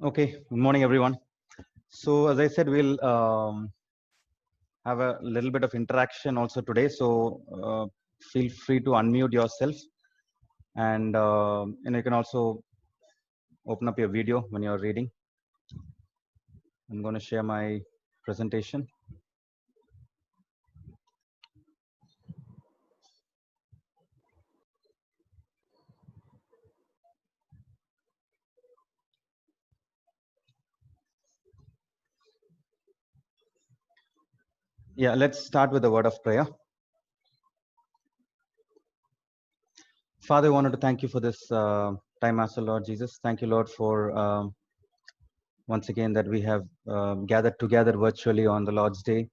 Okay, good morning, everyone. So, as I said, we'll have a little bit of interaction also today. So, feel free to unmute yourself, and you can also open up your video when you're reading. I'm going to share my presentation. Yeah, let's start with a word of prayer. Father, I wanted to thank you for this time, Master Lord Jesus. Thank you, Lord, for once again that we have gathered together virtually on the Lord's Day,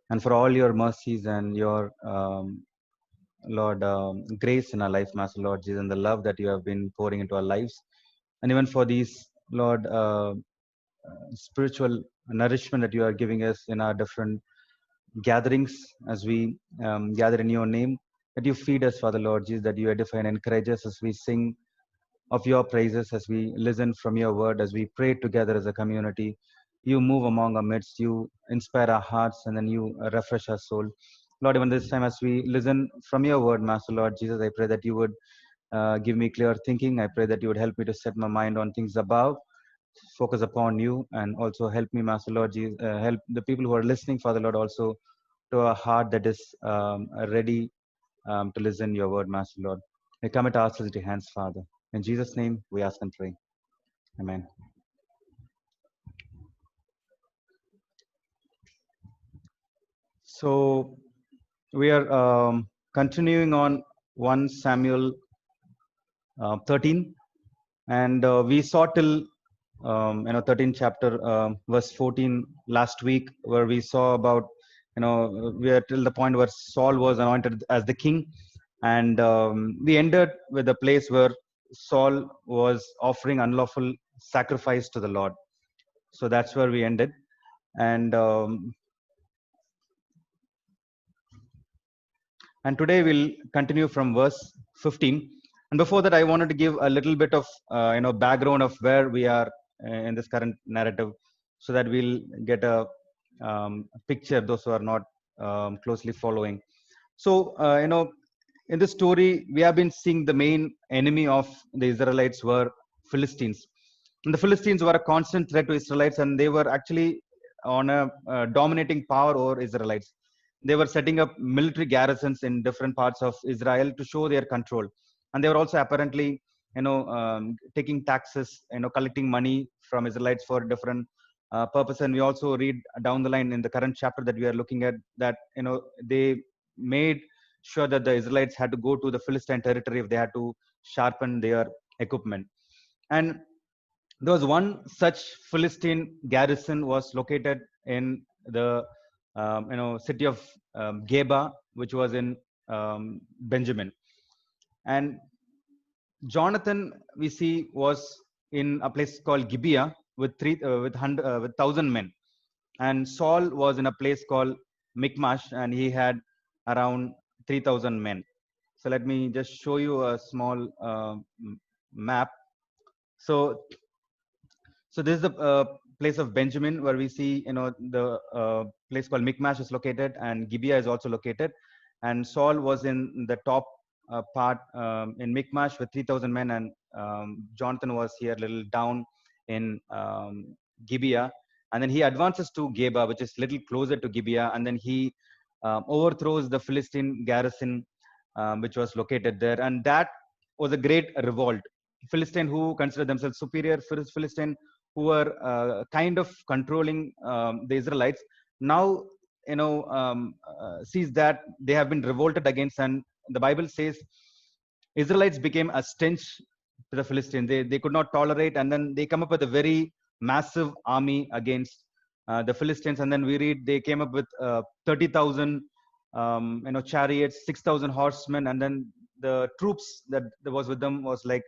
and for all your mercies and your Lord, grace in our life, Master Lord Jesus, and the love that you have been pouring into our lives, and even for these, Lord, spiritual nourishment that you are giving us in our different gatherings as we gather in your name, that you feed us, Father Lord Jesus, that you edify and encourage us as we sing of your praises, as we listen from your word, as we pray together as a community. You move among our midst, you inspire our hearts, and then you refresh our soul. Lord, even this time as we listen from your word, Master Lord Jesus, I pray that you would give me clear thinking. I pray that you would help me to set my mind on things above, focus upon you, and also help me, Master Lord Jesus, help the people who are listening, Father Lord, also to a heart that is ready to listen your word, Master Lord. We commit ourselves into your hands, Father. In Jesus' name, we ask and pray. Amen. So we are continuing on 1 Samuel 13, and we saw till 13 chapter verse 14 last week, where we saw about we are till the point where Saul was anointed as the king, and we ended with a place where Saul was offering unlawful sacrifice to the Lord. So that's where we ended, and today we'll continue from verse 15. And before that, I wanted to give a little bit of background of where we are in this current narrative, so that we'll get a picture, those who are not closely following. So in this story, we have been seeing the main enemy of the Israelites were Philistines. And the Philistines were a constant threat to Israelites, and they were actually on a dominating power over Israelites. They were setting up military garrisons in different parts of Israel to show their control, and they were also apparently taking taxes, collecting money from Israelites for different purpose. And we also read down the line in the current chapter that we are looking at that they made sure that the Israelites had to go to the Philistine territory if they had to sharpen their equipment. And there was one such Philistine garrison was located in the city of Geba, which was in Benjamin. And Jonathan, we see, was in a place called Gibeah with with 1,000 men, and Saul was in a place called Michmash, and he had around 3,000 men. So let me just show you a small map. So this is the place of Benjamin, where we see the place called Michmash is located, and Gibeah is also located. And Saul was in the top part in Michmash with 3,000 men, and Jonathan was here a little down in Gibeah. And then he advances to Geba, which is little closer to Gibeah, and then he overthrows the Philistine garrison, which was located there. And that was a great revolt. Philistine who consider themselves superior, Philistine who were kind of controlling the Israelites, now sees that they have been revolted against, and the Bible says Israelites became a stench to the Philistines. They could not tolerate, and then they come up with a very massive army against the Philistines. And then we read they came up with 30,000 chariots, 6,000 horsemen, and then the troops that was with them was like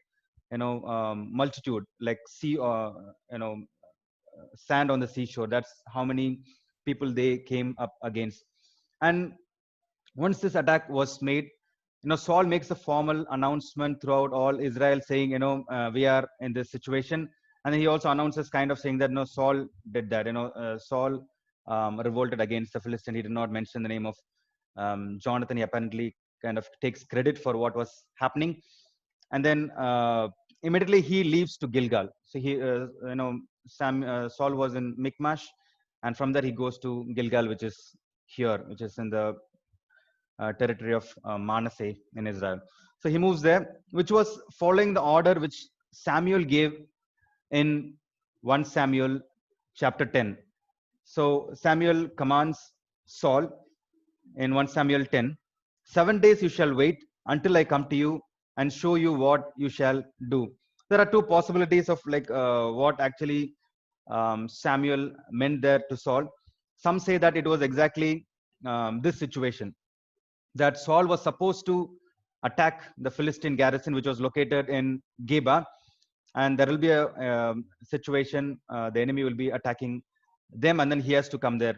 multitude, like sea or sand on the seashore. That's how many people they came up against. And once this attack was made, Saul makes a formal announcement throughout all Israel saying, we are in this situation, And then he also announces, kind of saying that no, Saul did that. Saul revolted against the Philistine. He did not mention the name of Jonathan. He apparently kind of takes credit for what was happening. And then immediately he leaves to Gilgal. So Saul was in Michmash, and from there he goes to Gilgal, which is here, which is in the territory of Manasseh in Israel. So he moves there, which was following the order which Samuel gave in 1 Samuel chapter 10. So Samuel commands Saul in 1 Samuel 10, 7 days you shall wait until I come to you and show you what you shall do. There are two possibilities of what actually Samuel meant there to Saul. Some say that it was exactly this situation, that Saul was supposed to attack the Philistine garrison, which was located in Geba, and there will be a situation, the enemy will be attacking them, and then he has to come there.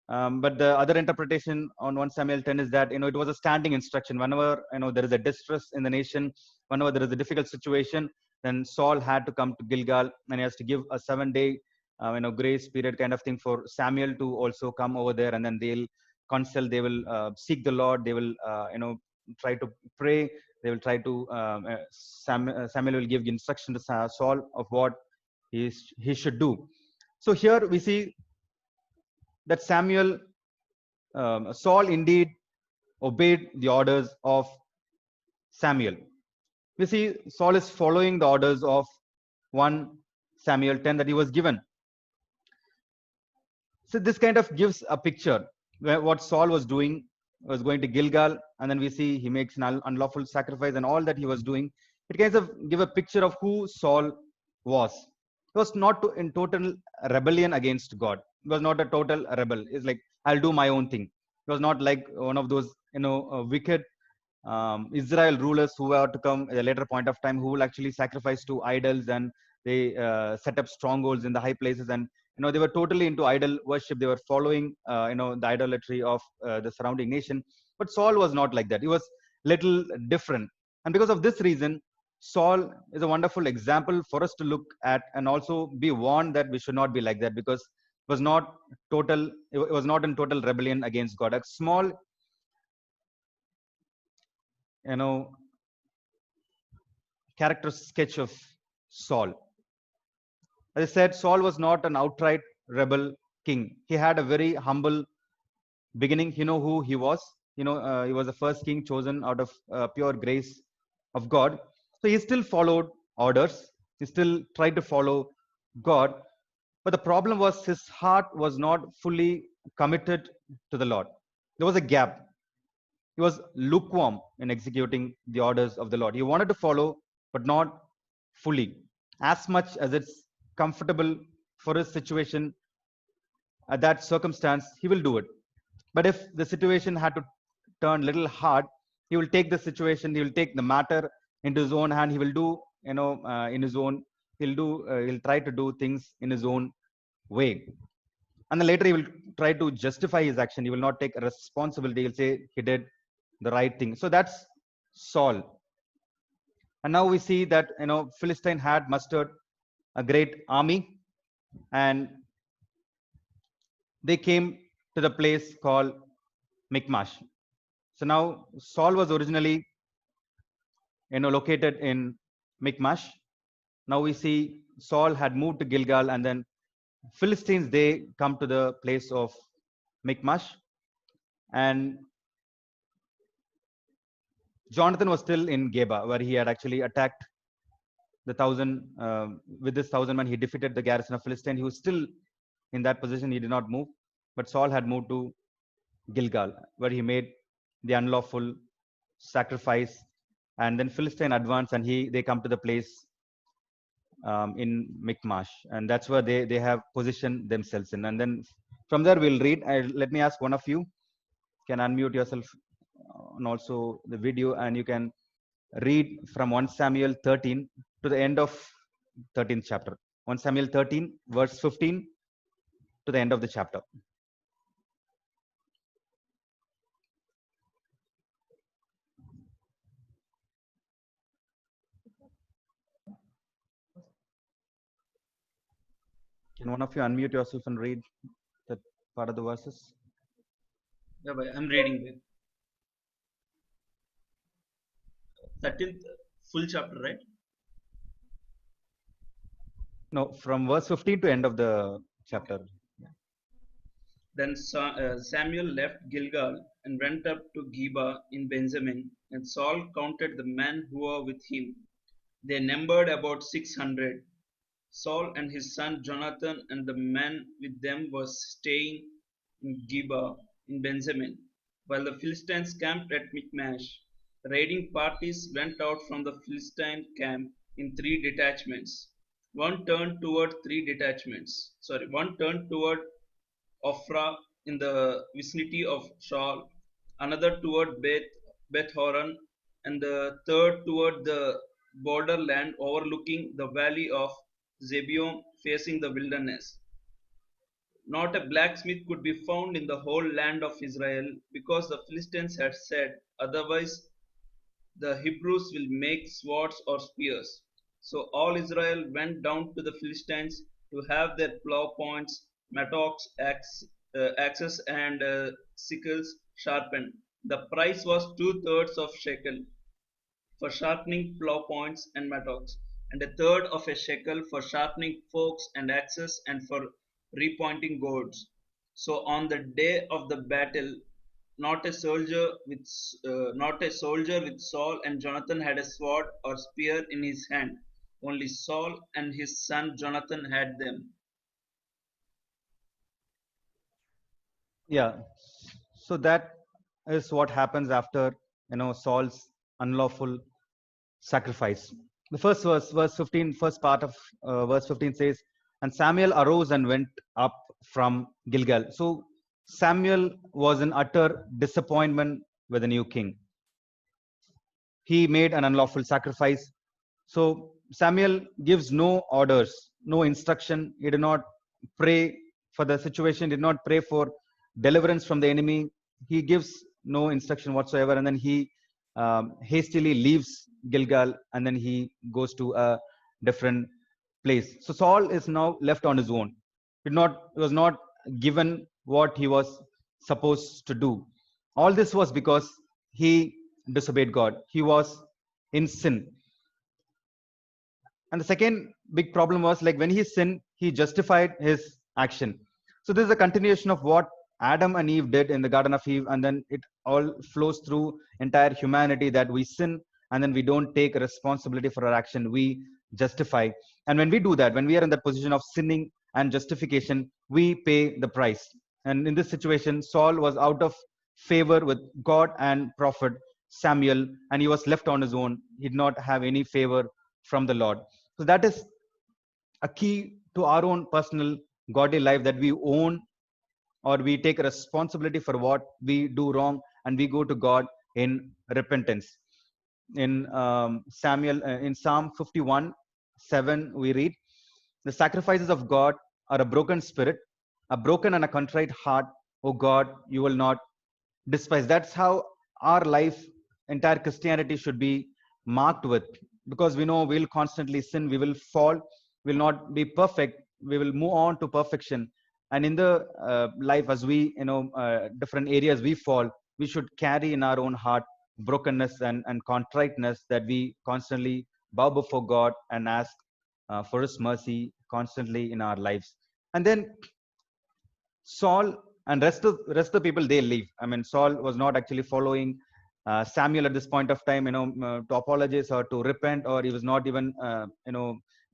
But the other interpretation on 1 Samuel 10 is that it was a standing instruction. Whenever there is a distress in the nation, whenever there is a difficult situation, then Saul had to come to Gilgal, and he has to give a 7-day grace period kind of thing for Samuel to also come over there, and then they'll consult, they will seek the Lord, they will try to pray, they will try to Samuel will give instruction to Saul of what he should do. So here we see that Saul indeed obeyed the orders of Samuel. We see Saul is following the orders of 1 Samuel 10 that he was given. So this kind of gives a picture where what Saul was doing, was going to Gilgal, and then we see he makes an unlawful sacrifice and all that he was doing. It kind of give a picture of who Saul was. He was not in total rebellion against God. He was not a total rebel. It's like, I'll do my own thing. He was not like one of those wicked Israel rulers who are to come at a later point of time, who will actually sacrifice to idols, and they set up strongholds in the high places, and they were totally into idol worship. They were following the idolatry of the surrounding nation. But Saul was not like that. He was little different, and because of this reason, Saul is a wonderful example for us to look at, and also be warned that we should not be like that, because it was not in total rebellion against God. A small character sketch of Saul. As I said, Saul was not an outright rebel king. He had a very humble beginning. Who he was. He was the first king chosen out of pure grace of God. So he still followed orders. He still tried to follow God. But the problem was, his heart was not fully committed to the Lord. There was a gap. He was lukewarm in executing the orders of the Lord. He wanted to follow, but not fully. As much as it's comfortable for his situation at that circumstance, he will do it. But if the situation had to turn little hard, he will take the situation, he will take the matter into his own hand. He will do, in his own, he'll try to do things in his own way. And then later he will try to justify his action. He will not take responsibility. He'll say he did the right thing. So that's Saul. And now we see that Philistine had mustered a great army, and they came to the place called Michmash. So now Saul was originally located in Michmash. Now we see Saul had moved to Gilgal, and then Philistines, they come to the place of Michmash, and Jonathan was still in Geba, where he had actually attacked the 1,000. With this 1,000 men, he defeated the garrison of Philistine. He was still in that position. He did not move. But Saul had moved to Gilgal, where he made the unlawful sacrifice. And then Philistine advance, and they come to the place in Michmash. And that's where they have positioned themselves in. And then from there, we'll read. Let me ask one of you, can unmute yourself and also the video, and you can read from 1 Samuel 13 to the end of 13th chapter. 1 Samuel 13, verse 15 to the end of the chapter. Can one of you unmute yourself and read that part of the verses? Yeah, bhai, I'm reading it. 13th full chapter, right? No, from verse 15 to end of the chapter. Then Samuel left Gilgal and went up to Geba in Benjamin, and Saul counted the men who were with him. They numbered about 600. Saul and his son Jonathan and the men with them were staying in Geba in Benjamin, while the Philistines camped at Michmash. Raiding parties went out from the Philistine camp in three detachments. One turned toward Ophrah in the vicinity of Shaul, another toward Beth Horon, and the third toward the borderland overlooking the valley of Zebulun facing the wilderness. Not a blacksmith could be found in the whole land of Israel because the Philistines had said, otherwise the Hebrews will make swords or spears. So all Israel went down to the Philistines to have their plow points, mattocks, axes, and sickles sharpened. The price was 2/3 of shekel for sharpening plow points and mattocks, and a third of a shekel for sharpening forks and axes and for repointing goads. So on the day of the battle, not a soldier with Saul and Jonathan had a sword or spear in his hand. Only Saul and his son Jonathan had them. Yeah. So that is what happens after Saul's unlawful sacrifice. The first verse 15, first part of verse 15 says, "And Samuel arose and went up from Gilgal." So Samuel was in utter disappointment with the new king. He made an unlawful sacrifice. So Samuel gives no orders, no instruction. He did not pray for the situation, did not pray for deliverance from the enemy. He gives no instruction whatsoever, and then he hastily leaves Gilgal, and then he goes to a different place. So Saul is now left on his own. He was not given what he was supposed to do. All this was because he disobeyed God. He was in sin. And the second big problem was, like, when he sinned, he justified his action. So this is a continuation of what Adam and Eve did in the Garden of Eve, and then it all flows through entire humanity, that we sin and then we don't take responsibility for our action. We justify. And when we do that, when we are in that position of sinning and justification, we pay the price. And in this situation, Saul was out of favor with God and prophet Samuel, and he was left on his own. He did not have any favor from the Lord. So that is a key to our own personal godly life, that we own or we take responsibility for what we do wrong, and we go to God in repentance. In in Psalm 51:7, we read, "The sacrifices of God are a broken spirit, a broken and a contrite heart. O God, you will not despise." That's how our life, entire Christianity, should be marked with, because we know we'll constantly sin, we will fall, will not be perfect, we will move on to perfection. And in the life, as we different areas we fall, we should carry in our own heart brokenness and contriteness, that we constantly bow before God and ask for his mercy constantly in our lives. And then Saul and rest of the people, they leave. I mean, Saul was not actually following Samuel at this point of time, to apologize or to repent, or he was not even,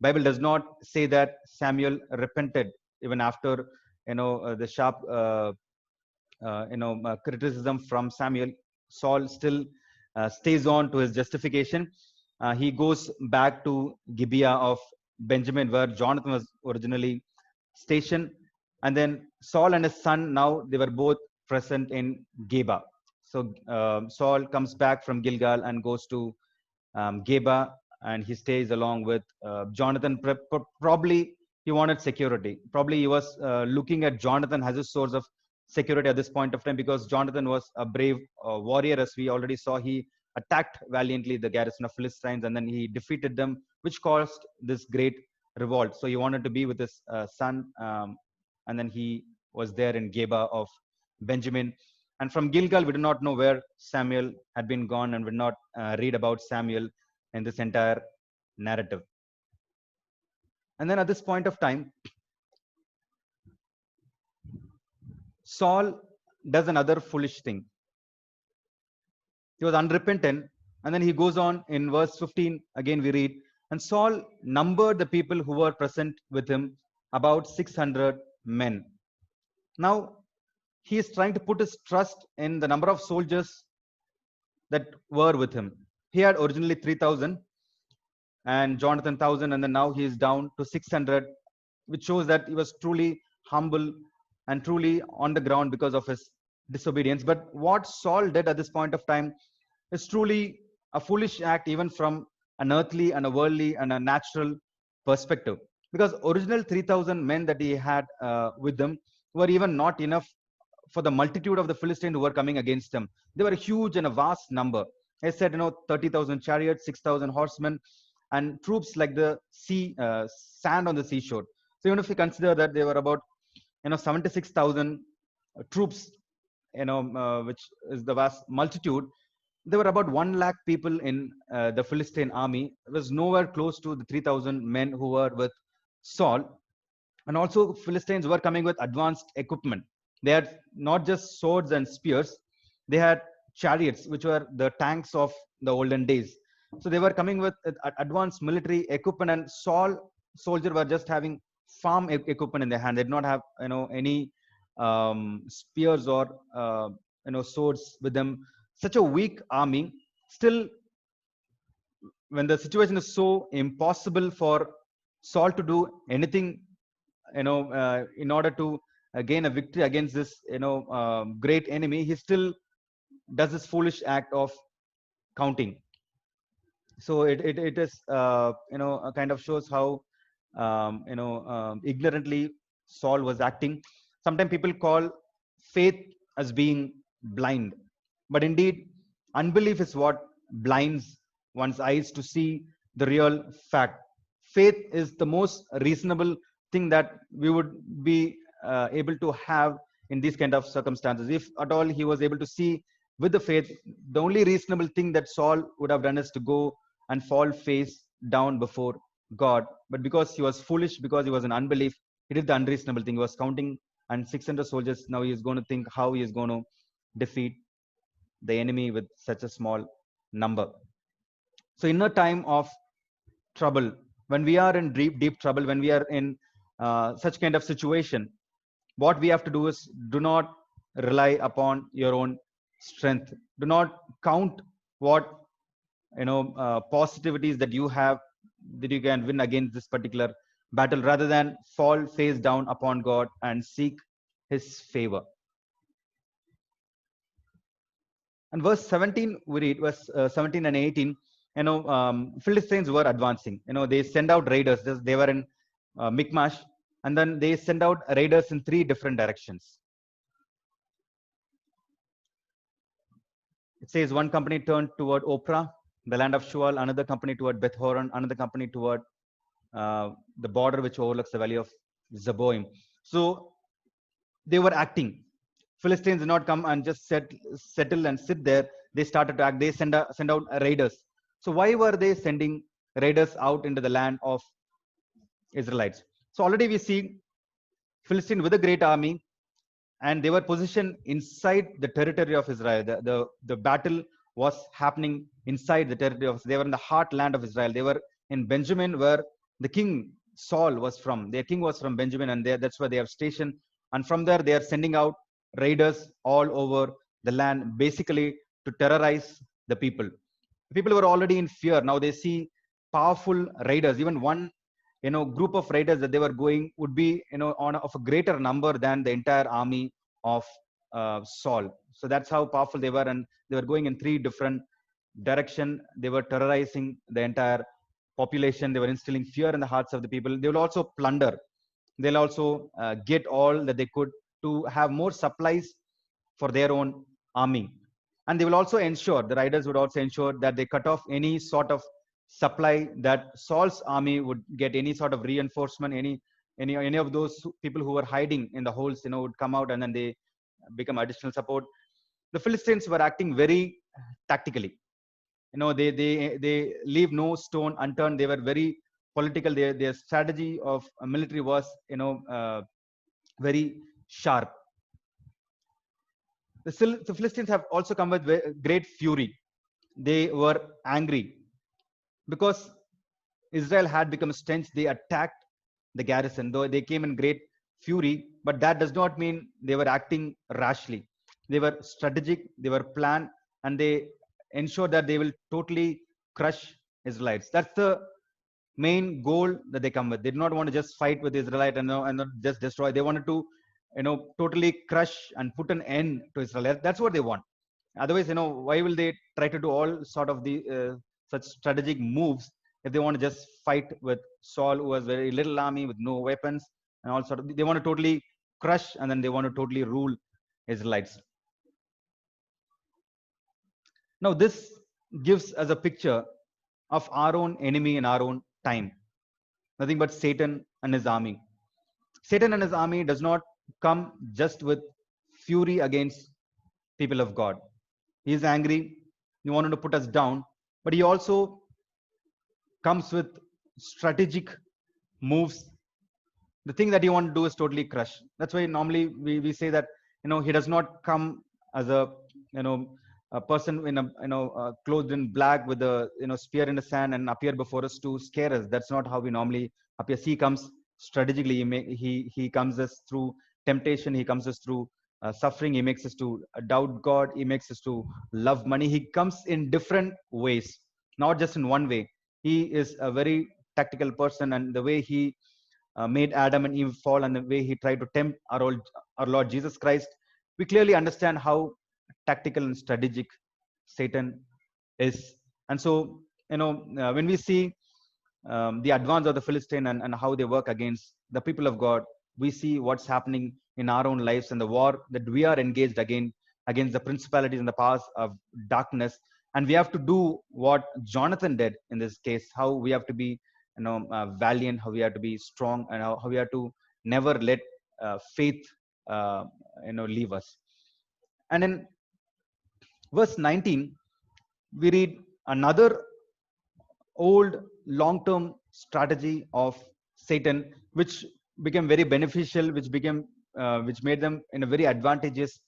Bible does not say that Samuel repented even after, the sharp, criticism from Samuel. Saul still stays on to his justification. He goes back to Gibeah of Benjamin, where Jonathan was originally stationed. And then Saul and his son, now they were both present in Geba. So Saul comes back from Gilgal and goes to Geba, and he stays along with Jonathan. Probably he wanted security. Probably he was looking at Jonathan as a source of security at this point of time, because Jonathan was a brave warrior, as we already saw. He attacked valiantly the garrison of Philistines, and then he defeated them, which caused this great revolt. So he wanted to be with his son, and then he was there in Geba of Benjamin. And from Gilgal, we do not know where Samuel had been gone, and we did not read about Samuel in this entire narrative. And then at this point of time, Saul does another foolish thing. He was unrepentant. And then he goes on in verse 15. Again, we read, and Saul numbered the people who were present with him, about 600 men. Now, he is trying to put his trust in the number of soldiers that were with him. He had originally 3,000 and Jonathan 1,000, and then now he is down to 600, which shows that he was truly humble and truly on the ground because of his disobedience. But what Saul did at this point of time is truly a foolish act, even from an earthly and a worldly and a natural perspective. Because original 3,000 men that he had with them were even not enough for the multitude of the Philistines who were coming against them. They were a huge and a vast number. I said, 30,000 chariots, 6,000 horsemen, and troops like the sea, sand on the seashore. So even if you consider that they were about, 76,000 troops, which is the vast multitude, there were about 1 lakh people in the Philistine army. It was nowhere close to the 3,000 men who were with Saul. And also Philistines were coming with advanced equipment. They had not just swords and spears, they had chariots, which were the tanks of the olden days. So they were coming with advanced military equipment, and Saul soldiers were just having farm equipment in their hand. They did not have any spears or swords with them. Such a weak army. Still, when the situation is so impossible for Saul to do anything, in order to gain a victory against this great enemy, he still does this foolish act of counting. So it is kind of shows how ignorantly Saul was acting. Sometimes people call faith as being blind, but indeed unbelief is what blinds one's eyes to see the real fact. Faith is the most reasonable thing that we would be able to have in these kind of circumstances. If at all he was able to see with the faith, the only reasonable thing that Saul would have done is to go and fall face down before God. But because he was foolish, because he was in unbelief, he did the unreasonable thing. He was counting, and 600 soldiers. Now he is going to think how he is going to defeat the enemy with such a small number. So in a time of trouble, when we are in deep trouble, when we are in such kind of situation, what we have to do is do not rely upon your own strength. Do not count what positivities that you have, that you can win against this particular battle, rather than fall face down upon God and seek his favor. And verse 17, we read verse 17 and 18. Philistines were advancing. They send out raiders. They were in Michmash, and then they send out raiders in 3 different directions. It says one company turned toward Ophrah, the land of Shual, another company toward Beth Horon, another company toward the border which overlooks the valley of Zeboim. So they were acting. Philistines did not come and just settle and sit there. They started to act. They send out raiders. So why were they sending raiders out into the land of Israelites? So already we see Philistine with a great army, and they were positioned inside the territory of Israel. The battle was happening inside the territory of. They were in the heartland of Israel. They were in Benjamin, where the king Saul was from. Their king was from Benjamin, and that's where they are stationed. And from there, they are sending out raiders all over the land, basically to terrorize the people. The people were already in fear. Now they see powerful raiders. Even one group of raiders that they were going would be of a greater number than the entire army of Saul. So that's how powerful they were, and they were going in 3 different directions. They were terrorizing the entire population. They were instilling fear in the hearts of the people. They will also plunder. They'll also get all that they could to have more supplies for their own army. And they will also ensure, the riders would also ensure that they cut off any sort of supply that Saul's army would get any sort of reinforcement, any of those people who were hiding in the holes, would come out and then they become additional support. The Philistines were acting very tactically. They leave no stone unturned. They were very political. Their strategy of military was very sharp. The Philistines have also come with great fury. They were angry because Israel had become stench. They attacked the garrison, though they came in great fury, but that does not mean they were acting rashly. They were strategic, they were planned, and they ensured that they will totally crush Israelites. That's the main goal that they come with. They did not want to just fight with Israelite and not just destroy. They wanted to, totally crush and put an end to Israel. That's what they want. Otherwise, why will they try to do all sort of the such strategic moves if they want to just fight with Saul, who has very little army with no weapons and all sort of? They want to totally crush and then they want to totally rule Israelites. Now, this gives us a picture of our own enemy in our own time. Nothing but Satan and his army. Satan and his army does not come just with fury against people of God. He is angry. He wanted to put us down, but he also comes with strategic moves. The thing that he wants to do is totally crush. That's why normally we say that he does not come as a a person in a clothed in black with a spear in the sand and appear before us to scare us. That's not how we normally appear. He comes strategically. He comes us through temptation. He comes us through suffering. He makes us to doubt God. He makes us to love money. He comes in different ways, not just in one way. He is a very tactical person, and the way he made Adam and Eve fall and the way he tried to tempt our Lord Jesus Christ, we clearly understand how tactical and strategic Satan is. And so, when we see the advance of the Philistine and how they work against the people of God, we see what's happening in our own lives and the war that we are engaged against the principalities and the powers of darkness. And we have to do what Jonathan did in this case, how we have to be valiant, how we have to be strong, and how we have to never let faith leave us. And in verse 19, we read another old long-term strategy of Satan, which became very beneficial, which made them in a very advantageous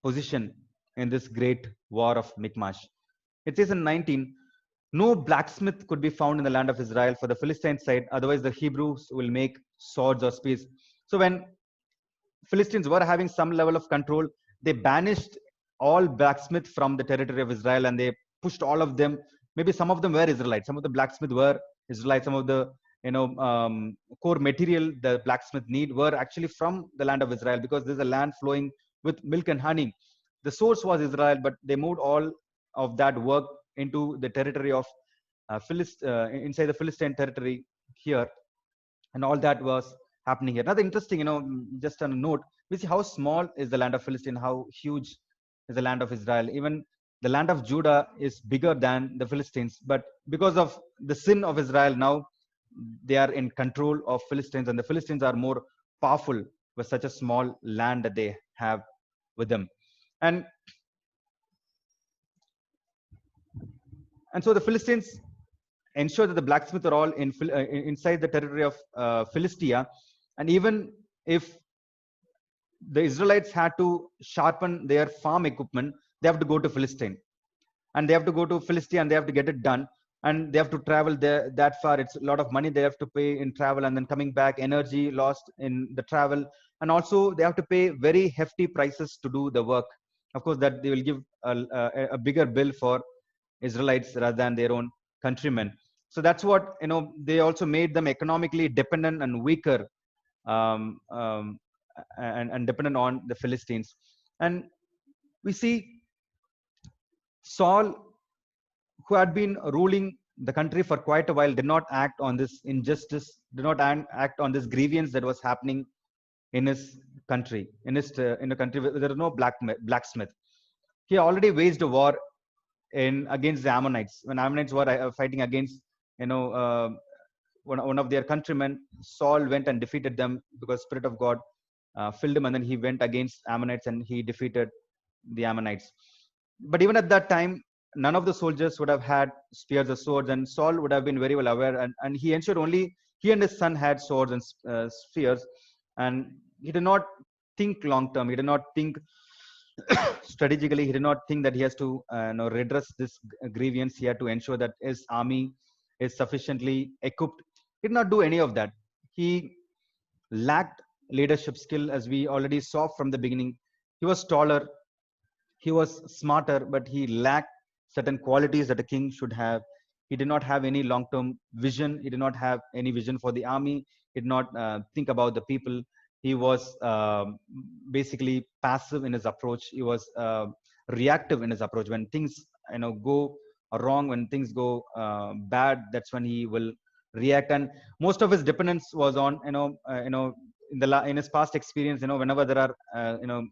position in this great war of Michmash. It says in 19, no blacksmith could be found in the land of Israel for the Philistine side, otherwise the Hebrews will make swords or spears. So when Philistines were having some level of control, they banished all blacksmith from the territory of Israel and they pushed all of them. Maybe some of them were Israelites. Some of the blacksmith were Israelites. Some of the core material the blacksmith need were actually from the land of Israel, because there's a land flowing with milk and honey. The source was Israel, but they moved all of that work into the territory of inside the Philistine territory here, and all that was happening here. Another interesting, just on a note, we see how small is the land of Philistine, how huge is the land of Israel. Even the land of Judah is bigger than the Philistines, but because of the sin of Israel, now they are in control of Philistines, and the Philistines are more powerful with such a small land that they have with them. And so the Philistines ensure that the blacksmiths are all inside the territory of Philistia. And even if the Israelites had to sharpen their farm equipment, they have to go to Philistine. And they have to go to Philistia and they have to get it done. And they have to travel there that far. It's a lot of money they have to pay in travel, and then coming back, energy lost in the travel. And also they have to pay very hefty prices to do the work. Of course, that they will give a bigger bill for Israelites rather than their own countrymen. So that's what, they also made them economically dependent and weaker, and dependent on the Philistines. And we see Saul, who had been ruling the country for quite a while, did not act on this injustice, did not act on this grievance that was happening in his country, in a country where there is no blacksmith. He already waged a war against the Ammonites, when Ammonites were fighting against you know, one of their countrymen, Saul, went and defeated them because Spirit of God filled him, and then he went against Ammonites and he defeated the Ammonites. But even at that time, none of the soldiers would have had spears or swords, and Saul would have been very well aware, and he ensured only he and his son had swords and spears, and he did not think long term. He did not think strategically. He did not think that he has to redress this grievance. He had to ensure that his army is sufficiently equipped. He did not do any of that. He lacked leadership skill, as we already saw from the beginning. He was taller, he was smarter, but he lacked certain qualities that a king should have. He did not have any long term vision. He did not have any vision for the army. He did not think about the people. He was basically passive in his approach. He was reactive in his approach. When things go wrong, when things go bad, that's when he will react. And most of his dependence was on in his past experience. Whenever there are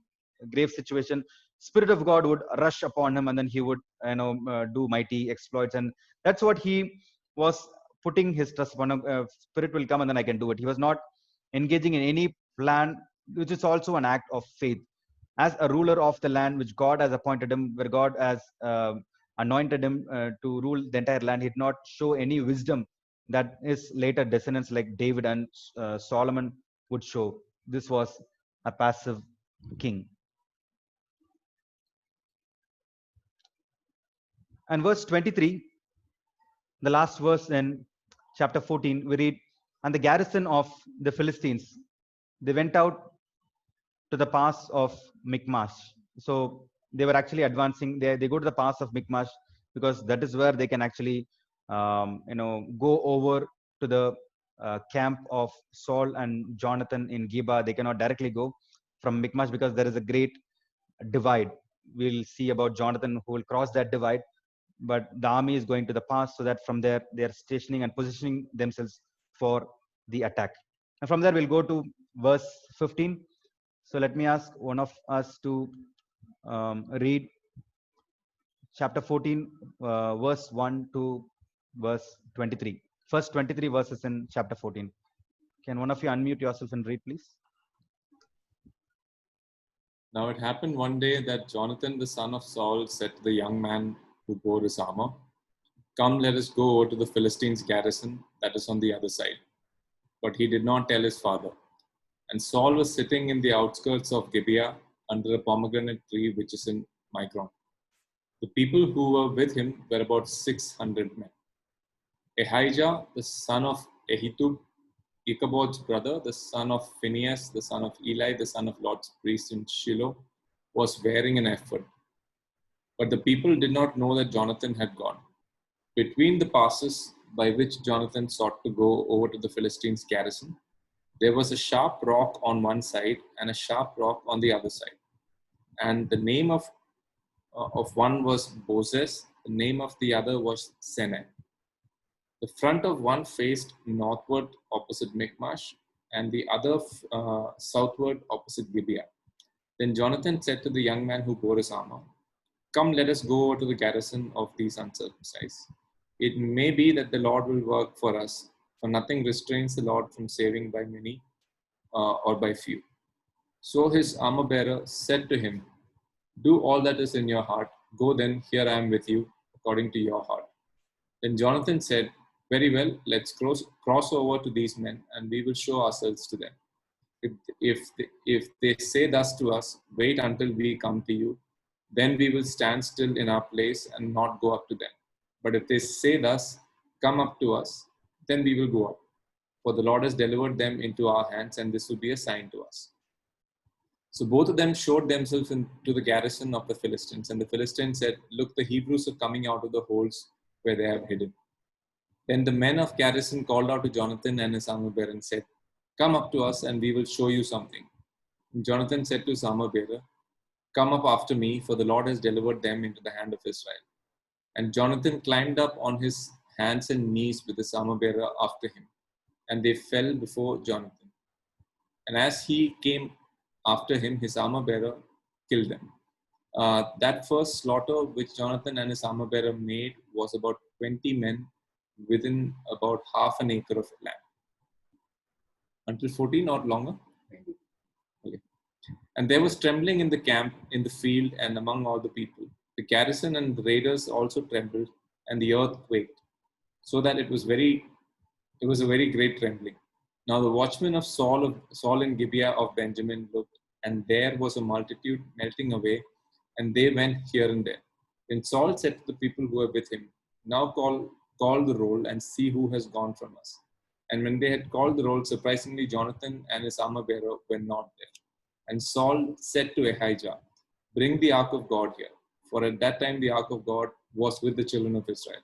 grave situation, Spirit of God would rush upon him, and then he would do mighty exploits. And that's what he was putting his trust upon. Spirit will come and then I can do it. He was not engaging in any plan, which is also an act of faith. As a ruler of the land which God has appointed him, where God has anointed him to rule the entire land, he did not show any wisdom that his later descendants like David and Solomon would show. This was a passive king. And verse 23, the last verse in chapter 14, we read, and the garrison of the Philistines, they went out to the pass of Michmash. So they were actually advancing. They go to the pass of Michmash because that is where they can actually, go over to the camp of Saul and Jonathan in Geba. They cannot directly go from Michmash because there is a great divide. We'll see about Jonathan who will cross that divide, but the army is going to the pass, so that from there they are stationing and positioning themselves for the attack. And from there we'll go to verse 15. So let me ask one of us to read chapter 14, verse 1 to verse 23. First 23 verses in chapter 14. Can one of you unmute yourself and read, please? Now it happened one day that Jonathan the son of Saul said to the young man who bore his armor, come, let us go over to the Philistines' garrison that is on the other side. But he did not tell his father. And Saul was sitting in the outskirts of Gibeah under a pomegranate tree which is in Migron. The people who were with him were about 600 men. Ahijah, the son of Ahitub, Ichabod's brother, the son of Phinehas, the son of Eli, the son of Lord's priest in Shiloh, was wearing an ephod. But the people did not know that Jonathan had gone. Between the passes by which Jonathan sought to go over to the Philistines' garrison, there was a sharp rock on one side and a sharp rock on the other side. And the name of one was Bozez, the name of the other was Seneh. The front of one faced northward opposite Michmash, and the other southward opposite Gibeah. Then Jonathan said to the young man who bore his armor, come, let us go over to the garrison of these uncircumcised. It may be that the Lord will work for us, for nothing restrains the Lord from saving by many or by few. So his armor bearer said to him, do all that is in your heart. Go then, here I am with you, according to your heart. Then Jonathan said, very well, let's cross over to these men, and we will show ourselves to them. If they say thus to us, wait until we come to you, then we will stand still in our place and not go up to them. But if they say thus, come up to us, then we will go up. For the Lord has delivered them into our hands, and this will be a sign to us. So both of them showed themselves into the garrison of the Philistines. And the Philistines said, look, the Hebrews are coming out of the holes where they have hidden. Then the men of garrison called out to Jonathan and his armor bearer and said, come up to us and we will show you something. And Jonathan said to his armor bearer, come up after me, for the Lord has delivered them into the hand of Israel. And Jonathan climbed up on his hands and knees with his armor bearer after him, and they fell before Jonathan. And as he came after him, his armor bearer killed them. That first slaughter which Jonathan and his armor bearer made was about 20 men within about half an acre of land. Until 14 or longer? Okay. And there was trembling in the camp, in the field, and among all the people. The garrison and the raiders also trembled, and the earth quaked, so that it was a very great trembling. Now the watchmen of Saul in Gibeah of Benjamin looked, and there was a multitude melting away, and they went here and there. Then Saul said to the people who were with him, "Now call the roll and see who has gone from us." And when they had called the roll, surprisingly Jonathan and his armor bearer were not there. And Saul said to Ahijah, "Bring the ark of God here," for at that time the ark of God was with the children of Israel.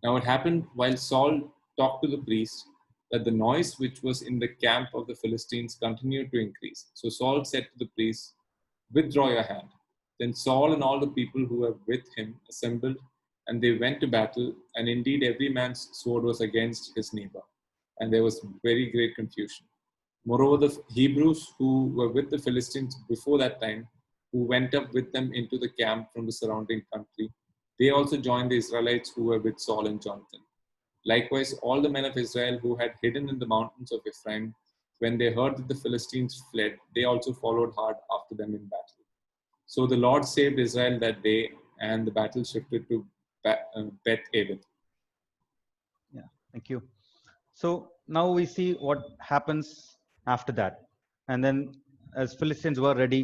Now it happened while Saul talked to the priest that the noise which was in the camp of the Philistines continued to increase. So Saul said to the priest, "Withdraw your hand." Then Saul and all the people who were with him assembled, and they went to battle, and indeed every man's sword was against his neighbor, and there was very great confusion. Moreover, the Hebrews who were with the Philistines before that time, who went up with them into the camp from the surrounding country, they also joined the Israelites who were with Saul and Jonathan. Likewise, all the men of Israel who had hidden in the mountains of Ephraim, when they heard that the Philistines fled, they also followed hard after them in battle. So the Lord saved Israel that day, and the battle shifted to Beth Aven. Yeah, thank you. So now we see what happens after that. And then, as Philistines were ready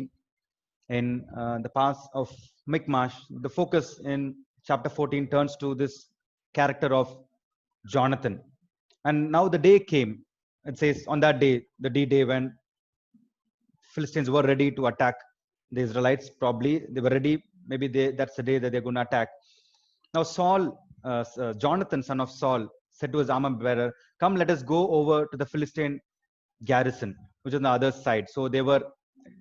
in the pass of Michmash, the focus in chapter 14 turns to this character of Jonathan. And now the day came. It says on that day, the D-Day, when Philistines were ready to attack the Israelites. Probably they were ready. Maybe that's the day that they're going to attack. Now Jonathan, son of Saul, said to his armor bearer, "Come, let us go over to the Philistine garrison, which is on the other side." So they were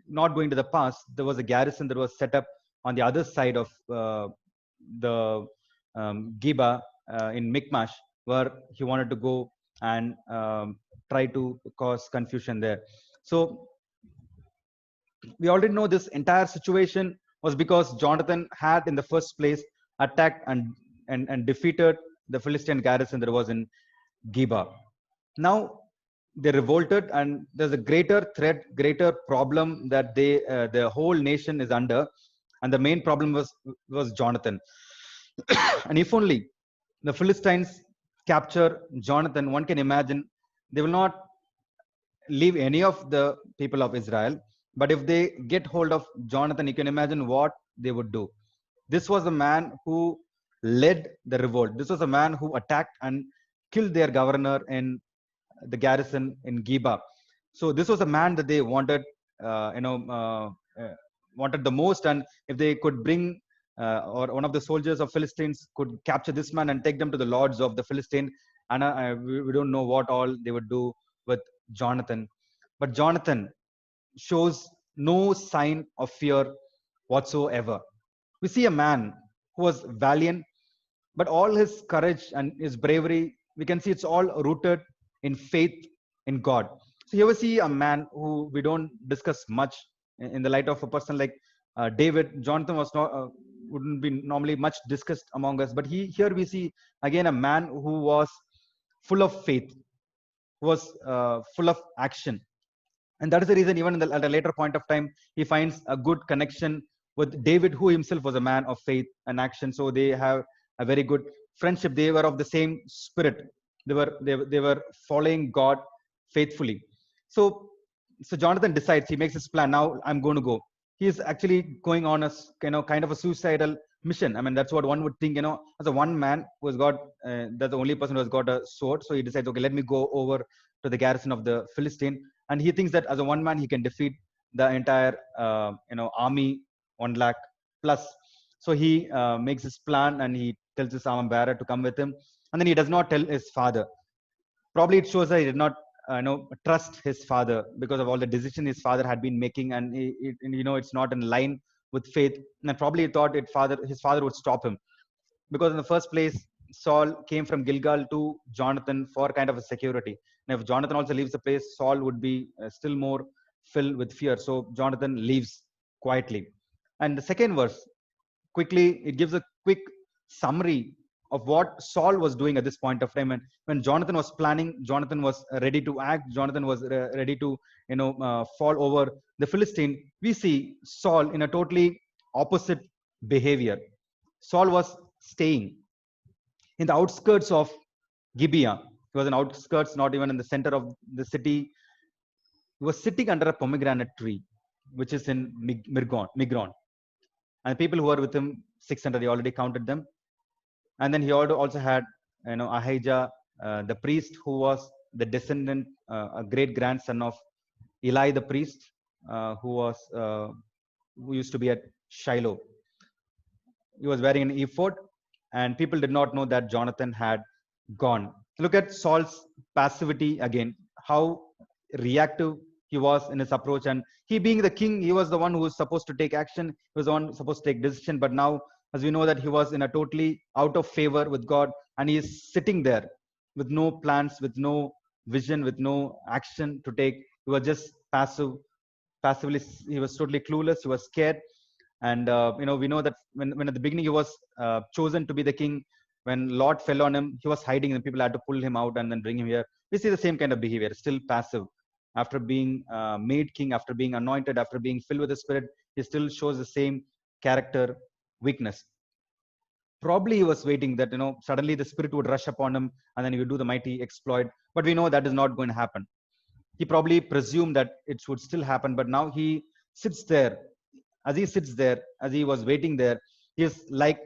not going to the pass. There was a garrison that was set up on the other side of the Geba in Michmash, where he wanted to go and try to cause confusion there. So we already know this entire situation was because Jonathan had in the first place attacked and defeated the Philistine garrison that was in Geba. Now they revolted, and there's a greater threat, greater problem that the whole nation is under, and the main problem was Jonathan. And if only the Philistines capture Jonathan, one can imagine they will not leave any of the people of Israel. But if they get hold of Jonathan, you can imagine what they would do. This was a man who led the revolt. This was a man who attacked and killed their governor in the garrison in Geba. So this was a man that they wanted, wanted the most. And if they could bring, or one of the soldiers of Philistines could capture this man and take them to the lords of the Philistine, and we don't know what all they would do with Jonathan. But Jonathan shows no sign of fear whatsoever. We see a man who was valiant, but all his courage and his bravery, we can see it's all rooted in faith in God. So here we see a man who we don't discuss much in the light of a person like David. Jonathan was not wouldn't be normally much discussed among us, but here we see again a man who was full of faith, who was full of action. And that is the reason, even at a later point of time, he finds a good connection with David, who himself was a man of faith and action. So they have a very good friendship. They were of the same spirit. They were following God faithfully. So Jonathan decides, he makes his plan. Now I'm going to go. He is actually going on a kind of a suicidal mission. I mean, that's what one would think. As a one man who has got, that's the only person who has got a sword. So he decides, okay, let me go over to the garrison of the Philistine. And he thinks that as a one man, he can defeat the entire, army, 1 lakh plus. So he makes his plan, and he tells his armor bearer to come with him. And then he does not tell his father. Probably it shows that he did not, trust his father because of all the decisions his father had been making, and it's not in line with faith. And probably he thought his father would stop him, because in the first place, Saul came from Gilgal to Jonathan for kind of a security. And if Jonathan also leaves the place, Saul would be still more filled with fear. So Jonathan leaves quietly. And the second verse, quickly, it gives a quick summary of what Saul was doing at this point of time. And when Jonathan was planning, Jonathan was ready to act, Jonathan was ready to, fall over the Philistine. We see Saul in a totally opposite behavior. Saul was staying in the outskirts of Gibeah. He was in outskirts, not even in the center of the city. He was sitting under a pomegranate tree, which is in Migron. And the people who were with him, 600, he already counted them. And then he also had, Ahijah, the priest, who was the descendant, a great grandson of Eli the priest, who used to be at Shiloh. He was wearing an ephod, and people did not know that Jonathan had gone. Look at Saul's passivity again, how reactive he was in his approach. And he being the king, he was the one who was supposed to take action. He was the one supposed to take decision. But now, as we know, that he was in a totally out of favor with God, and he is sitting there with no plans, with no vision, with no action to take. He was just passively. He was totally clueless. He was scared. And we know that when at the beginning he was chosen to be the king, when Lot fell on him, he was hiding, and people had to pull him out and then bring him here. We see the same kind of behavior, still passive. After being made king, after being anointed, after being filled with the Spirit, he still shows the same character weakness. Probably he was waiting that suddenly the Spirit would rush upon him and then he would do the mighty exploit. But we know that is not going to happen. He probably presumed that it would still happen, but now he sits there. As he sits there, as he was waiting there, he is like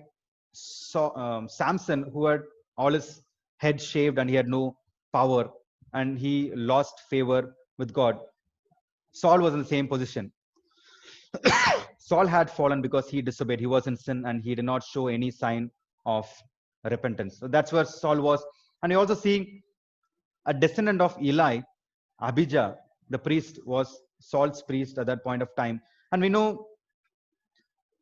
Samson, who had all his head shaved and he had no power and he lost favor with God. Saul was in the same position. Saul had fallen because he disobeyed. He was in sin and he did not show any sign of repentance. So that's where Saul was. And you also see a descendant of Eli, Abijah, the priest, was Saul's priest at that point of time. And we know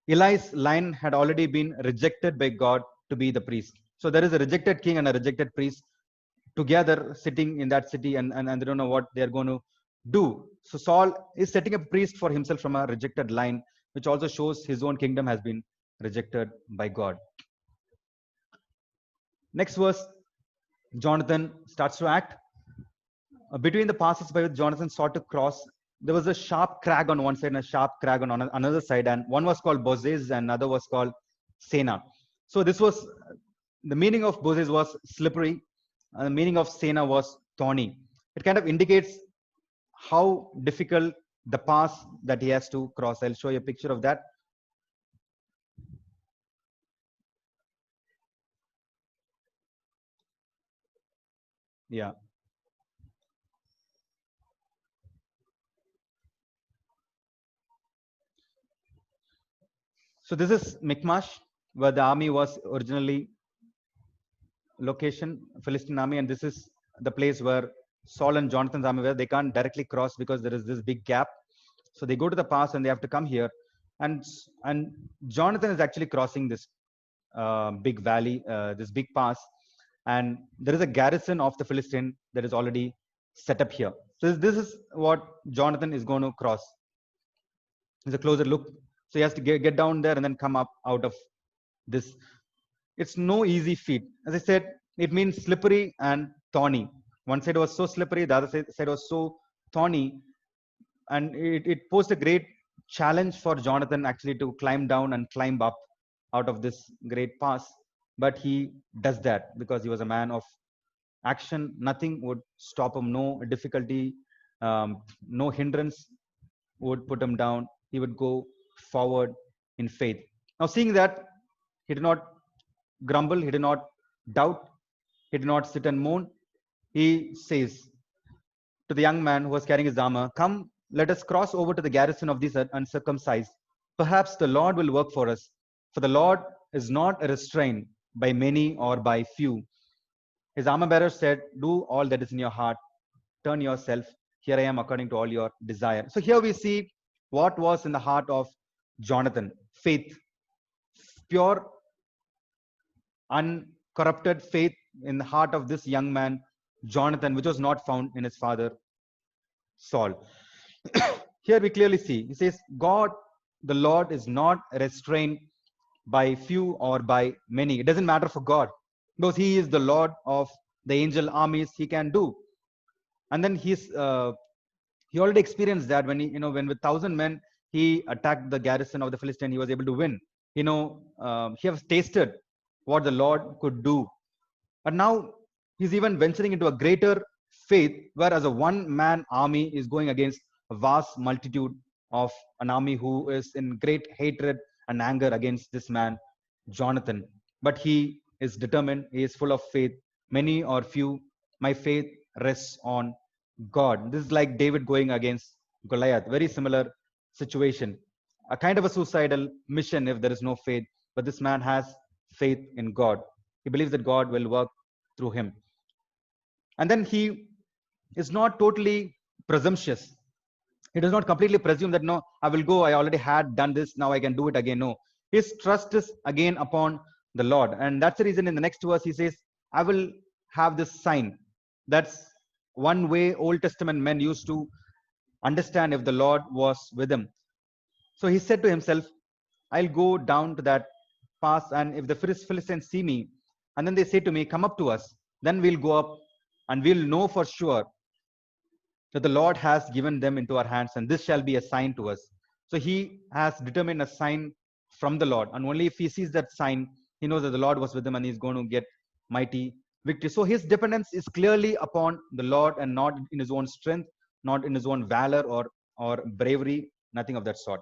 Eli's line had already been rejected by God to be the priest. So there is a rejected king and a rejected priest together sitting in that city, and they don't know what they're going to do. So Saul is setting up a priest for himself from a rejected line, which also shows his own kingdom has been rejected by God. Next verse, Jonathan starts to act. Between the passes by which Jonathan sought to cross, there was a sharp crag on one side and a sharp crag on another side, and one was called Bozez and another was called Sena. So this was, the meaning of Bozez was slippery, and the meaning of Sena was thorny. It kind of indicates how difficult the pass that he has to cross. I'll show you a picture of that. Yeah. So this is Michmash, where the army was originally location, Philistine army, and this is the place where Saul and Jonathan's army were. They can't directly cross because there is this big gap. So they go to the pass and they have to come here. And Jonathan is actually crossing this big valley, this big pass. And there is a garrison of the Philistine that is already set up here. So this is what Jonathan is going to cross. It's a closer look. So he has to get down there and then come up out of this. It's no easy feat. As I said, it means slippery and thorny. One side was so slippery, the other side was so thorny. And it posed a great challenge for Jonathan actually to climb down and climb up out of this great pass. But he does that because he was a man of action. Nothing would stop him. No difficulty, no hindrance would put him down. He would go forward in faith. Now, seeing that, he did not grumble, he did not doubt, he did not sit and moan. He says to the young man who was carrying his armor, "Come, let us cross over to the garrison of these uncircumcised. Perhaps the Lord will work for us, for the Lord is not restrained by many or by few." His armor bearer said, "Do all that is in your heart. Turn yourself. Here I am according to all your desire." So here we see what was in the heart of Jonathan. Faith. Pure, uncorrupted faith in the heart of this young man, Jonathan, which was not found in his father, Saul. Here we clearly see, he says, God, the Lord, is not restrained by few or by many. It doesn't matter for God. because he is the Lord of the angel armies. He can do. And then he already experienced that when when with 1,000 men he attacked the garrison of the Philistine, he was able to win. He has tasted what the Lord could do. But now he's even venturing into a greater faith, whereas a one-man army is going against a vast multitude of an army who is in great hatred and anger against this man, Jonathan. But he is determined, he is full of faith. Many or few, my faith rests on God. This is like David going against Goliath. Very similar situation. A kind of a suicidal mission if there is no faith. But this man has faith in God. He believes that God will work through him. And then he is not totally presumptuous. He does not completely presume that, no, I will go. I already had done this. Now I can do it again. No, his trust is again upon the Lord. And that's the reason in the next verse he says, I will have this sign. That's one way Old Testament men used to understand if the Lord was with him. So he said to himself, I'll go down to that pass, and if the Philistines see me, and then they say to me, come up to us, then we'll go up and we'll know for sure that the Lord has given them into our hands, and this shall be a sign to us. So he has determined a sign from the Lord, and only if he sees that sign, he knows that the Lord was with him and he's going to get mighty victory. So his dependence is clearly upon the Lord and not in his own strength, not in his own valor or bravery, nothing of that sort.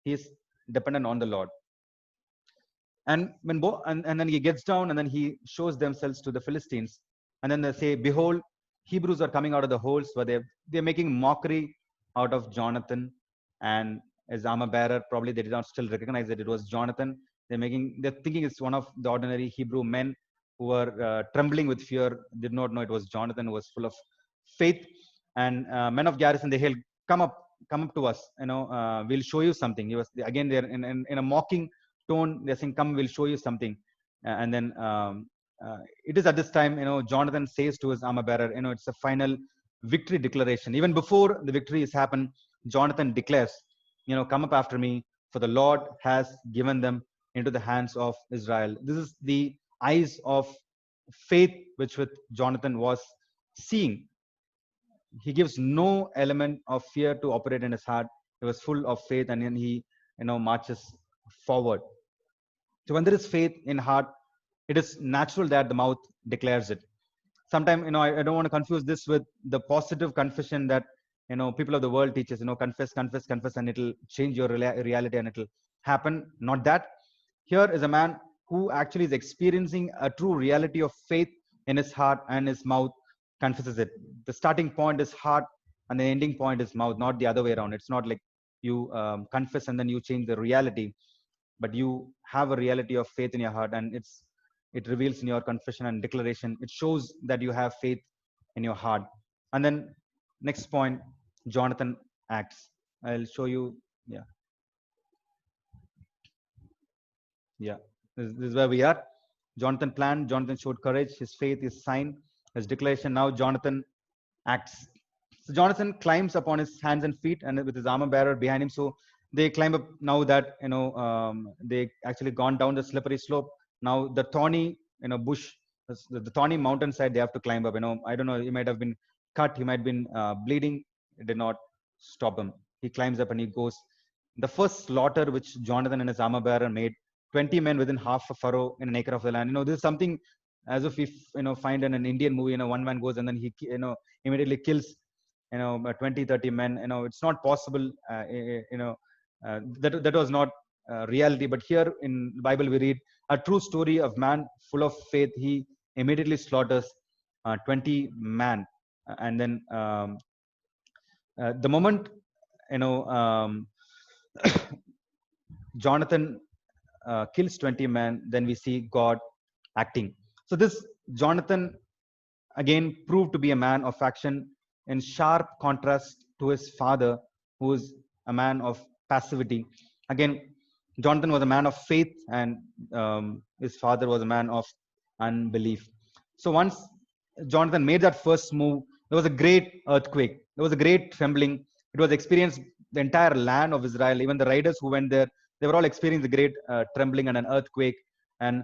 He is dependent on the Lord. And when and then he gets down and then he shows themselves to the Philistines, and then they say, behold, Hebrews are coming out of the holes, where they're making mockery out of Jonathan and his armor bearer. Probably they did not still recognize that it was Jonathan. They're thinking it's one of the ordinary Hebrew men who were trembling with fear, did not know it was Jonathan, who was full of faith. And men of garrison, they hailed, come up to us, we'll show you something. He was again there in a mocking tone. They're saying, come, we'll show you something. And then it is at this time, Jonathan says to his armor bearer, it's a final victory declaration. Even before the victory has happened, Jonathan declares, come up after me, for the Lord has given them into the hands of Israel. This is the eyes of faith which with Jonathan was seeing. He gives no element of fear to operate in his heart. He was full of faith, and then he marches forward. So when there is faith in heart, it is natural that the mouth declares it. Sometimes, I don't want to confuse this with the positive confession that, people of the world teaches, confess, and it'll change your reality and it'll happen. Not that. Here is a man who actually is experiencing a true reality of faith in his heart, and his mouth confesses it. The starting point is heart and the ending point is mouth, not the other way around. It's not like you confess and then you change the reality, but you have a reality of faith in your heart, and it reveals in your confession and declaration. It shows that you have faith in your heart. And then next point, Jonathan acts. I'll show you. Yeah. This is where we are. Jonathan planned. Jonathan showed courage. His faith, his sign, his declaration. Now Jonathan acts. So Jonathan climbs upon his hands and feet, and with his armor bearer behind him. So they climb up now that they actually gone down the slippery slope. Now the thorny bush, the thorny mountainside, they have to climb up. I don't know. He might have been cut. He might have been bleeding. It did not stop him. He climbs up and he goes. The first slaughter which Jonathan and his armor bearer made, 20 men within half a furrow in an acre of the land. This is something as if we find in an Indian movie. One man goes and then he immediately kills 20, 30 men. It's not possible. That was not reality. But here in the Bible we read a true story of man full of faith. He immediately slaughters 20 man, and then the moment Jonathan kills 20 men, then we see God acting. So this Jonathan again proved to be a man of action, in sharp contrast to his father, who is a man of passivity. Again, Jonathan was a man of faith, and his father was a man of unbelief. So once Jonathan made that first move, there was a great earthquake. There was a great trembling. It was experienced the entire land of Israel. Even the riders who went there, they were all experiencing the great trembling and an earthquake. And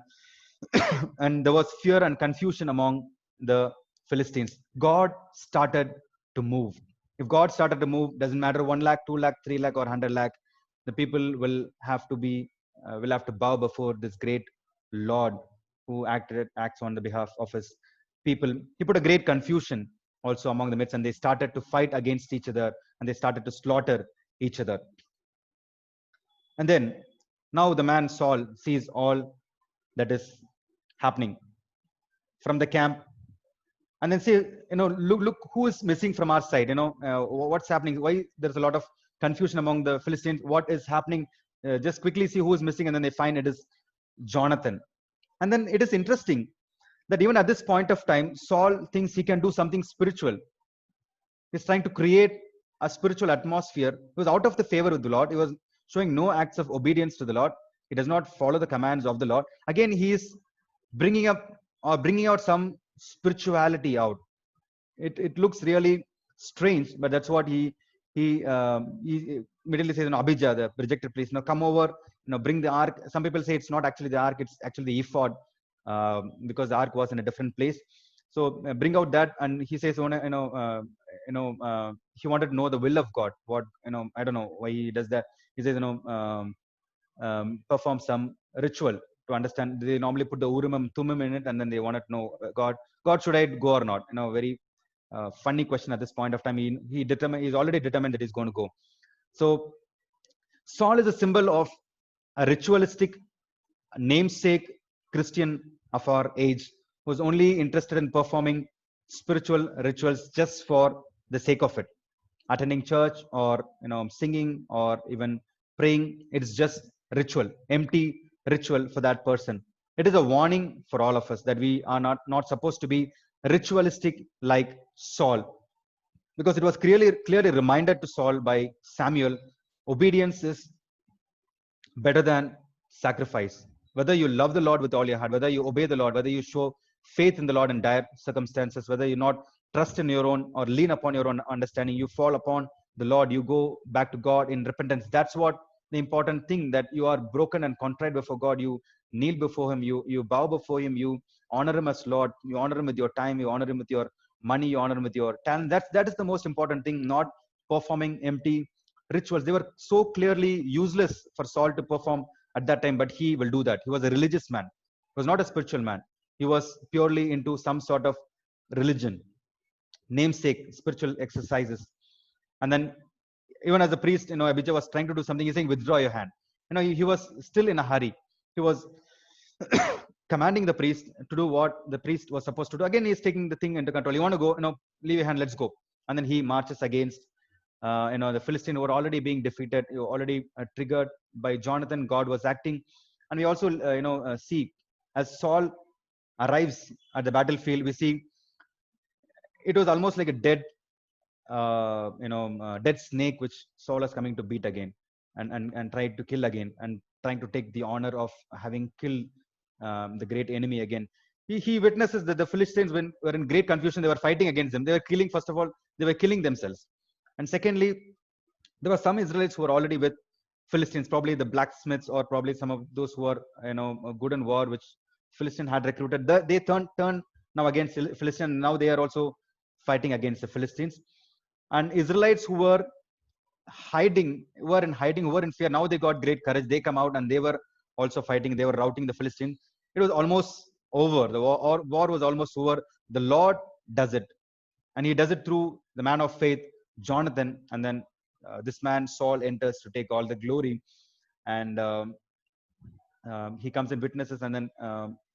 and there was fear and confusion among the Philistines. God started to move. If God started to move, doesn't matter 1 lakh, 2 lakh, 3 lakh, or 100 lakh, the people will have to be will have to bow before this great Lord who acts on the behalf of his people. He put a great confusion also among the midst, and they started to fight against each other, and they started to slaughter each other. And then now the man Saul sees all that is happening from the camp, and then say, look who is missing from our side. What's happening? Why there's a lot of confusion among the Philistines? What is happening? Just quickly see who is missing, and then they find it is Jonathan. And then it is interesting that even at this point of time, Saul thinks he can do something spiritual. He's trying to create a spiritual atmosphere. He was out of the favor with the Lord. He was showing no acts of obedience to the Lord. He does not follow the commands of the Lord. Again, he is bringing out some spirituality out. It looks really strange, but that's what he immediately says, Abijah, the rejected priest, come over, bring the ark. Some people say it's not actually the ark, it's actually the ephod, because the ark was in a different place. So bring out that, and he says, he wanted to know the will of God. What, I don't know why he does that. He says, perform some ritual to understand. They normally put the Urim and Thummim in it, and then they wanted to know, God, should I go or not? Very funny question at this point of time. He's already determined that he's going to go. So Saul is a symbol of a ritualistic, namesake Christian of our age, who's only interested in performing spiritual rituals just for the sake of it. Attending church, or singing, or even praying, it's just ritual, empty ritual for that person. It is a warning for all of us that we are not supposed to be ritualistic like Saul, because it was clearly reminded to Saul by Samuel, obedience is better than sacrifice. Whether you love the Lord with all your heart, whether you obey the Lord, whether you show faith in the Lord in dire circumstances, whether you not trust in your own or lean upon your own understanding, you fall upon the Lord, you go back to God in repentance. That's what the important thing, that you are broken and contrite before God. You kneel before him, you bow before him, you honor him as Lord, you honor him with your time, you honor him with your money, you honor him with your talent. That is the most important thing, not performing empty rituals. They were so clearly useless for Saul to perform at that time, but he will do that. He was a religious man. He was not a spiritual man. He was purely into some sort of religion, namesake, spiritual exercises. And then even as a priest, Abijah was trying to do something. He's saying, withdraw your hand. He was still in a hurry. He was commanding the priest to do what the priest was supposed to do. Again, he's taking the thing into control. You want to go, leave your hand, let's go. And then he marches against, the Philistines who were already being defeated, already triggered by Jonathan. God was acting. And we also, see as Saul arrives at the battlefield, we see it was almost like a dead snake which Saul is coming to beat again, and tried to kill again, and trying to take the honor of having killed the great enemy again. He witnesses that the Philistines were in great confusion. They were fighting against them. They were killing, first of all, they were killing themselves. And secondly, there were some Israelites who were already with Philistines, probably the blacksmiths, or probably some of those who were good in war, which Philistine had recruited. They turned now against Philistines. Now they are also fighting against the Philistines. And Israelites who were in fear, now they got great courage. They come out and they were also fighting. They were routing the Philistines. It was almost over. The war was almost over. The Lord does it, and he does it through the man of faith, Jonathan. And then this man Saul enters to take all the glory, and he comes in witnesses, and then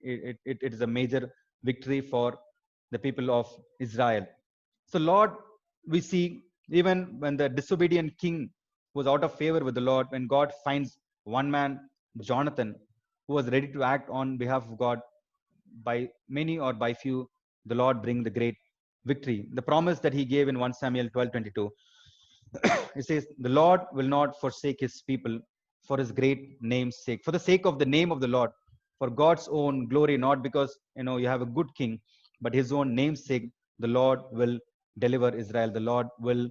it is a major victory for the people of Israel. So Lord, we see, even when the disobedient king was out of favor with the Lord, when God finds one man, Jonathan, who was ready to act on behalf of God, by many or by few, the Lord bring the great victory. The promise that he gave in 1 Samuel 12:22, it says, the Lord will not forsake his people for his great name's sake, for the sake of the name of the Lord, for God's own glory, not because you have a good king, but his own name's sake. The Lord will deliver Israel. The Lord will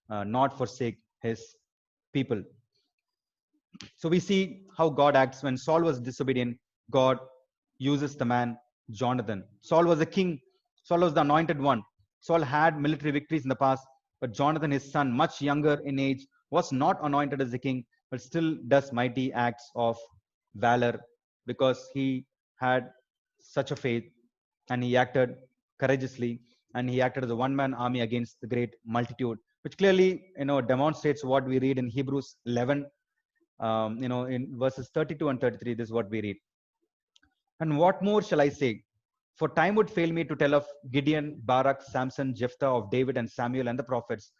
not forsake his people. So we see how God acts. When Saul was disobedient, God uses the man Jonathan. Saul was a king. Saul was the anointed one. Saul had military victories in the past, but Jonathan, his son, much younger in age, was not anointed as a king, but still does mighty acts of valor because he had such a faith and he acted courageously and he acted as a one-man army against the great multitude, which clearly demonstrates what we read in Hebrews 11, in verses 32 and 33. This is what we read. And what more shall I say? For time would fail me to tell of Gideon, Barak, Samson, Jephthah, of David and Samuel and the prophets,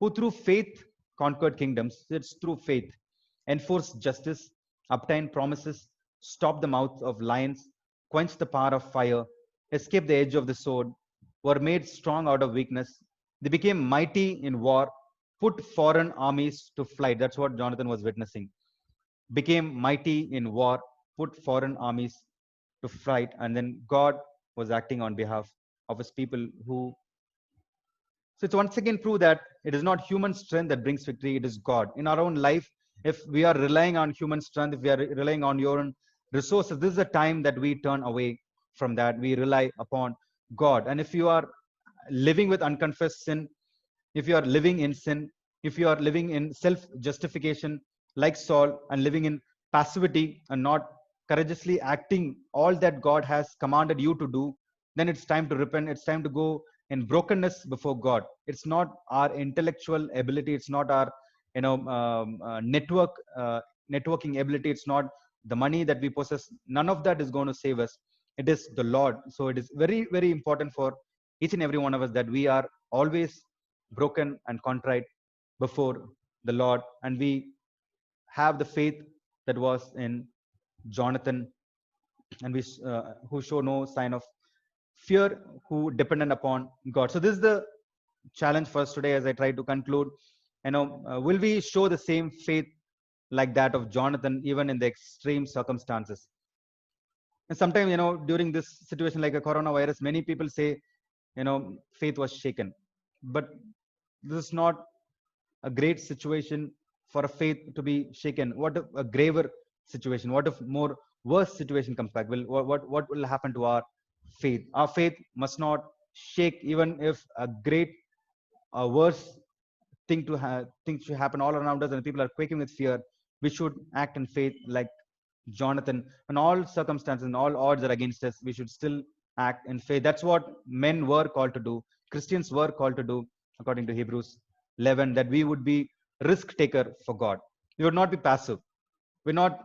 who through faith conquered kingdoms. It's through faith, enforced justice, obtained promises, stopped the mouth of lions, quenched the power of fire, escaped the edge of the sword, were made strong out of weakness. They became mighty in war, put foreign armies to flight. That's what Jonathan was witnessing. Became mighty in war, put foreign armies to flight, and then God was acting on behalf of his people who. So it's once again prove that it is not human strength that brings victory, it is God. In our own life, if we are relying on human strength, if we are relying on your own resources, this is a time that we turn away from that. We rely upon God. And if you are living with unconfessed sin, if you are living in sin, if you are living in self-justification like Saul and living in passivity and not courageously acting all that God has commanded you to do, then it's time to repent. It's time to go in brokenness before God. It's not our intellectual ability. It's not our networking ability. It's not the money that we possess. None of that is going to save us. It is the Lord. So it is very, very important for each and every one of us that we are always broken and contrite before the Lord, and we have the faith that was in Jonathan, and we who show no sign of fear, who dependent upon God. So this is the challenge for us today. As I try to conclude, will we show the same faith like that of Jonathan, even in the extreme circumstances? And sometimes, during this situation like a coronavirus, many people say, faith was shaken, but this is not a great situation for a faith to be shaken. What if a graver situation? What if more worse situation comes back? What will happen to our faith? Our faith must not shake, even if a great, worse things should happen all around us, and people are quaking with fear. We should act in faith like Jonathan. When all circumstances and all odds are against us, we should still act in faith. That's what men were called to do. Christians were called to do, according to Hebrews 11, that we would be risk taker for God. We would not be passive. We not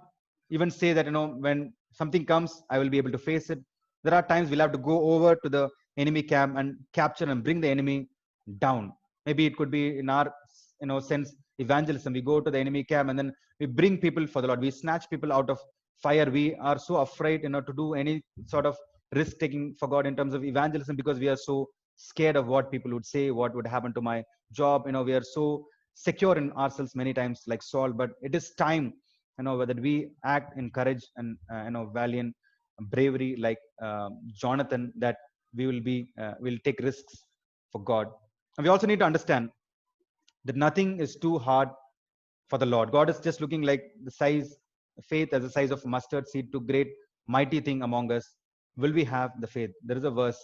even say that, when something comes, I will be able to face it. There are times we'll have to go over to the enemy camp and capture and bring the enemy down. Maybe it could be in our, sense, evangelism. We go to the enemy camp and then we bring people for the Lord. We snatch people out of fire. We are so afraid, to do any sort of risk taking for God in terms of evangelism, because we are so scared of what people would say, what would happen to my job. We are so secure in ourselves many times, like Saul. But it is time, that we act in courage and valiant bravery, like Jonathan, that we will take risks for God. And we also need to understand that nothing is too hard for the Lord. God is just looking like the size, faith as the size of mustard seed to great mighty thing among us. Will we have the faith? There is a verse,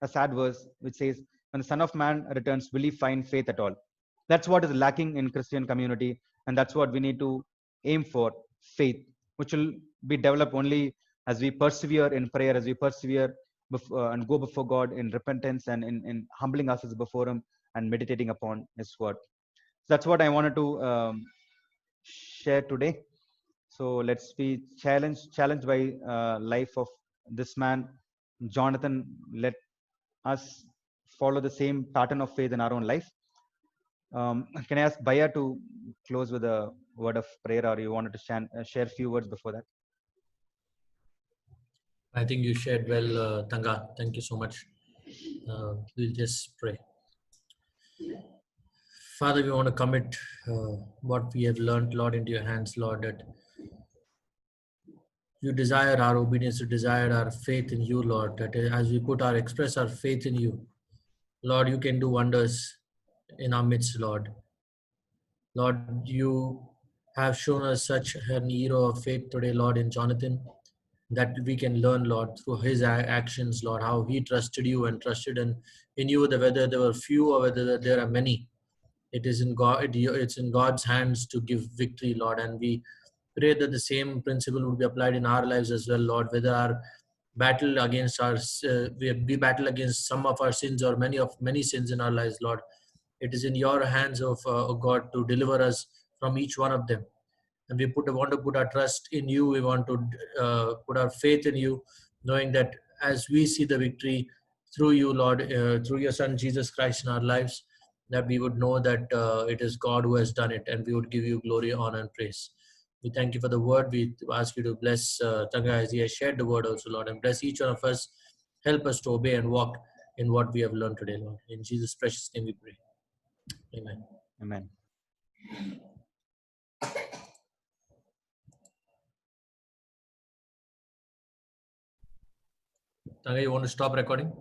a sad verse, which says, when the Son of Man returns, will he find faith at all? That's what is lacking in Christian community. And that's what we need to aim for, faith, which will be developed only as we persevere in prayer, as we persevere and go before God in repentance and in humbling ourselves before him and meditating upon his word. That's what I wanted to share today. So let's be challenged by life of this man, Jonathan. Let us follow the same pattern of faith in our own life. Can I ask Baya to close with a word of prayer, or you wanted to share a few words before that? I think you shared well, Tanga. Thank you so much. We'll just pray. Father, we want to commit what we have learned, Lord, into your hands, Lord, that you desire our obedience, you desire our faith in you, Lord, that as we express our faith in you, Lord, you can do wonders in our midst, Lord. Lord, you have shown us such an hero of faith today, Lord, in Jonathan. that we can learn, Lord, through his actions, Lord, how he trusted you and trusted in you, whether there were few or whether there are many. It is in God. It's in God's hands to give victory, Lord, and we pray that the same principle would be applied in our lives as well, Lord. Whether our battle against we battle against some of our sins or many sins in our lives, Lord. It is in your hands, of God, to deliver us from each one of them. And we want to put our trust in you. We want to put our faith in you, knowing that as we see the victory through you, Lord, through your Son Jesus Christ in our lives, that we would know that it is God who has done it, and we would give you glory, honor, and praise. We thank you for the word. We ask you to bless Tanga as he has shared the word also, Lord, and bless each one of us. Help us to obey and walk in what we have learned today, Lord. In Jesus' precious name we pray. Amen. Amen. Tanga, you want to stop recording?